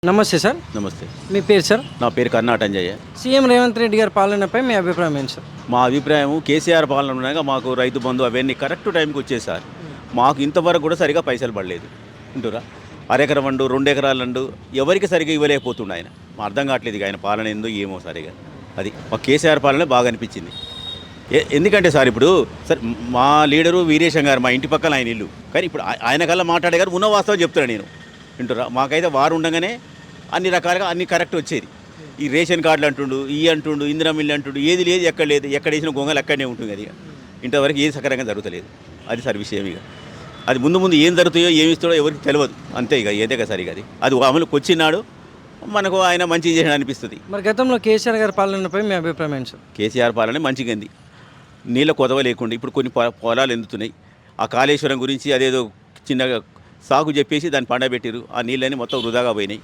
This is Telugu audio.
నమస్తే సార్. నమస్తే. మీ పేరు సార్? నా పేరు కర్ణాటంజయ్య. సీఎం రేవంత్ రెడ్డి గారి పాలనపై మీ అభిప్రాయం ఏంటి సార్? మా అభిప్రాయం కేసీఆర్ పాలన ఉండగా మాకు రైతు బంధు అవన్నీ కరెక్ట్ టైంకి వచ్చేది సార్. మాకు ఇంతవరకు కూడా సరిగా పైసలు పడలేదు వింటురా. అరెకరం అండు 2 ఎకరాలు అండు ఎవరికి సరిగా ఇవ్వలేకపోతుండే ఆయన. మా అర్థం కావట్లేదు ఇక ఆయన పాలన ఏందో ఏమో సరిగా. అది మా కేసీఆర్ పాలన బాగా అనిపించింది. ఎందుకంటే సార్ ఇప్పుడు సార్ మా లీడరు వీరేశం గారు మా ఇంటి పక్కన ఆయన ఇల్లు, కానీ ఇప్పుడు ఆయన కల్లా మాట్లాడే గారు ఉన్న వాస్తవం చెప్తాను నేను వింటురా. మాకైతే వారు ఉండగానే అన్ని రకాలుగా అన్ని కరెక్ట్ వచ్చేది. ఈ రేషన్ కార్డులు అంటుండు, అంటుండు, ఇందిరా మిల్లు అంటుండు, ఏది లేదు ఎక్కడ లేదు, ఎక్కడ వేసిన గొంగలు అక్కడనే ఉంటుంది. అది ఇంతవరకు ఏది సకరంగా జరుగుతలేదు. అది సార్ విషయం. ఇక అది ముందు ముందు ఏం జరుగుతాయో ఏమి ఇస్తాడో ఎవరికి తెలియదు. అంతే ఇక ఏదే సరిగా అది అమలుకి వచ్చినాడు మనకు ఆయన మంచిగా చేసిన అనిపిస్తుంది. మరి గతంలో కేసీఆర్ గారి పాలనపై మీ అభిప్రాయం ఏంటి సార్? కేసీఆర్ పాలన మంచిగా ఉంది. నీళ్ళ కొదవ లేకుండా ఇప్పుడు కొన్ని పొలాలు ఎందుతున్నాయి. ఆ కాళేశ్వరం గురించి అదేదో చిన్నగా సాగు చెప్పేసి దాన్ని పండబెట్టారు. ఆ నీళ్ళని మొత్తం వృధాగా పోయినాయి.